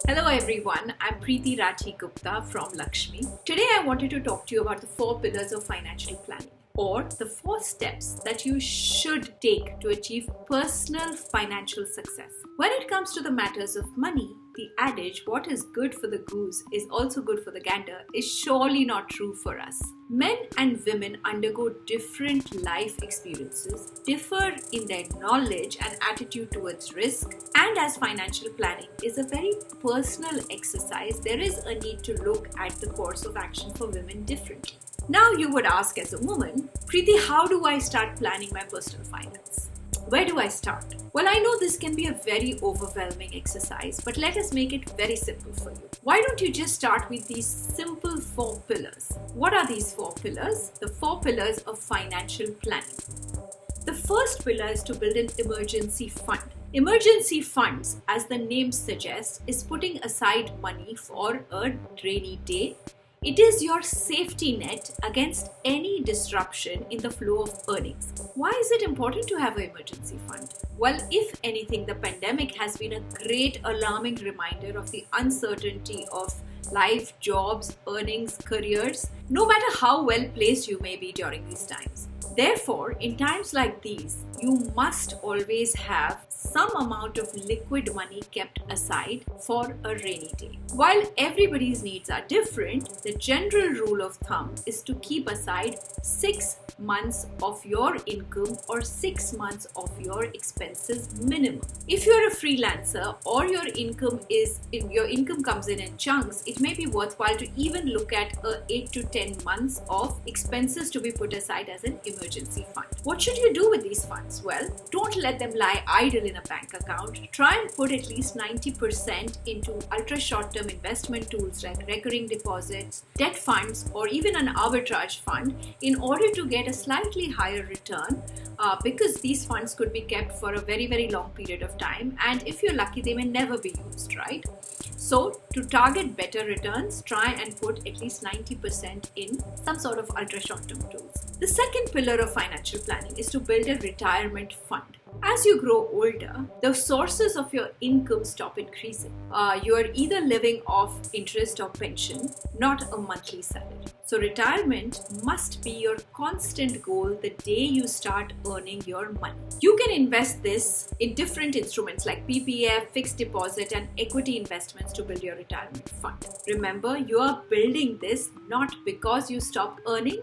Hello everyone, I'm Preeti Rathi Gupta from Lxme. Today I wanted to talk to you about the 4 pillars of financial planning, or the 4 steps that you should take to achieve personal financial success. When it comes to the matters of money, the adage, what is good for the goose is also good for the gander, is surely not true for us. Men and women undergo different life experiences, differ in their knowledge and attitude towards risk, and as financial planning is a very personal exercise, there is a need to look at the course of action for women differently. Now you would ask as a woman, Preeti, how do I start planning my personal finance? Where do I start? Well, I know this can be a very overwhelming exercise, but let us make it very simple for you. Why don't you just start with these simple 4 pillars? What are these 4 pillars? The 4 pillars of financial planning. The first pillar is to build an emergency fund. Emergency funds, as the name suggests, is putting aside money for a rainy day. It is your safety net against any disruption in the flow of earnings. Why is it important to have an emergency fund? Well, if anything, the pandemic has been a great alarming reminder of the uncertainty of life, jobs, earnings, careers, no matter how well placed you may be during these times. Therefore, in times like these, you must always have some amount of liquid money kept aside for a rainy day. While everybody's needs are different, the general rule of thumb is to keep aside 6 months of your income or 6 months of your expenses minimum. If you're a freelancer or your income comes in chunks, it may be worthwhile to even look at 8 to 10 months of expenses to be put aside as an emergency fund. What should you do with these funds? Well, don't let them lie idle in a bank account. Try and put at least 90% into ultra short-term investment tools like recurring deposits, debt funds, or even an arbitrage fund in order to get a slightly higher return because these funds could be kept for a very, very long period of time, and if you're lucky, they may never be used, right? So to target better returns, try and put at least 90% in some sort of ultra short-term tools. The second pillar of financial planning is to build a retirement fund. As you grow older, the sources of your income stop increasing. You are either living off interest or pension, not a monthly salary. So retirement must be your constant goal the day you start earning your money. You can invest this in different instruments like PPF, fixed deposit, and equity investments to build your retirement fund. Remember, you are building this not because you stop earning,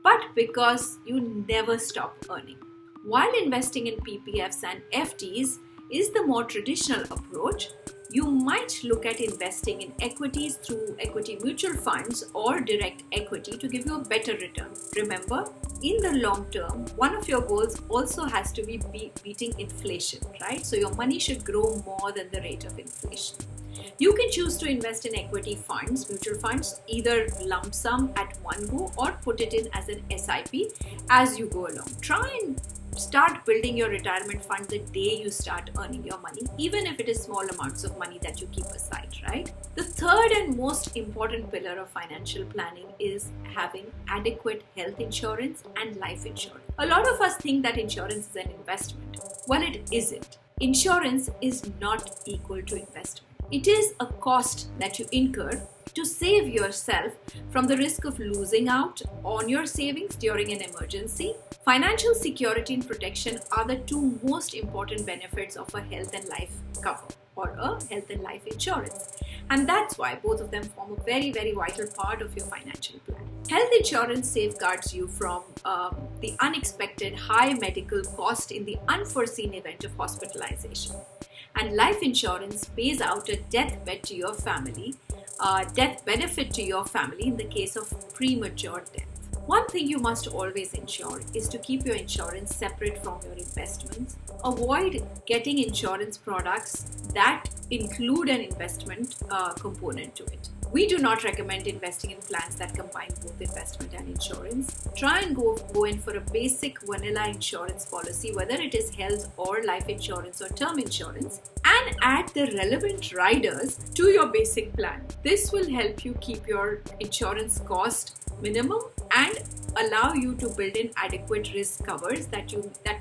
but because you never stop earning. While investing in PPFs and FDs is the more traditional approach, you might look at investing in equities through equity mutual funds or direct equity to give you a better return. Remember, in the long term, one of your goals also has to be beating inflation, right? So your money should grow more than the rate of inflation. You can choose to invest in equity funds, mutual funds, either lump sum at one go or put it in as an SIP as you go along. Try and start building your retirement fund the day you start earning your money, even if it is small amounts of money that you keep aside, right? The third and most important pillar of financial planning is having adequate health insurance and life insurance. A lot of us think that insurance is an investment. Well, it isn't. Insurance is not equal to investment. It is a cost that you incur to save yourself from the risk of losing out on your savings during an emergency. Financial security and protection are the 2 most important benefits of a health and life cover or a health and life insurance. And that's why both of them form a very, very vital part of your financial plan. Health insurance safeguards you from the unexpected high medical cost in the unforeseen event of hospitalization. And life insurance pays out a death benefit to your family in the case of premature death. One thing you must always ensure is to keep your insurance separate from your investments. Avoid getting insurance products that include an investment component to it. We do not recommend investing in plans that combine both investment and insurance. Try and go in for a basic vanilla insurance policy, whether it is health or life insurance or term insurance, and and add the relevant riders to your basic plan. This will help you keep your insurance cost minimum and allow you to build in adequate risk covers that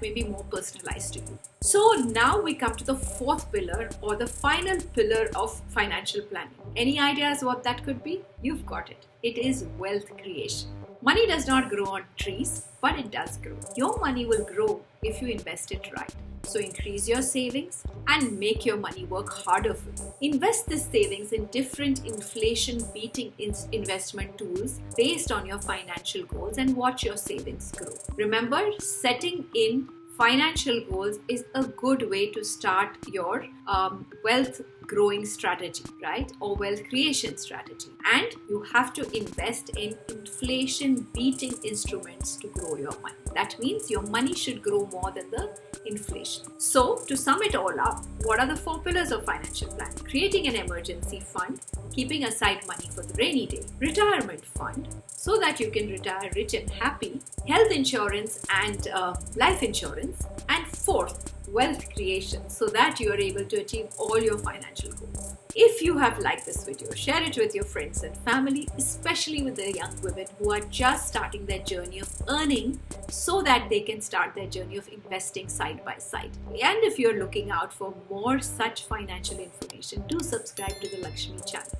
may be more personalized to you. So now we come to the fourth pillar, or the final pillar of financial planning. Any ideas what that could be? You've got it. It is wealth creation. Money does not grow on trees, but it does grow. Your money will grow if you invest it right. So increase your savings and make your money work harder for you. Invest this savings in different inflation-beating investment tools based on your financial goals and watch your savings grow. Remember, setting in financial goals is a good way to start your wealth growing strategy, right? Or wealth creation strategy. And you have to invest in inflation beating instruments to grow your money. That means your money should grow more than the inflation. So to sum it all up, what are the 4 pillars of financial planning? Creating an emergency fund, keeping aside money for the rainy day, retirement fund so that you can retire rich and happy, health insurance and life insurance, and 4th, wealth creation so that you are able to achieve all your financial goals. If you have liked this video, share it with your friends and family, especially with the young women who are just starting their journey of earning so that they can start their journey of investing side by side. And if you're looking out for more such financial information, do subscribe to the Lxme channel.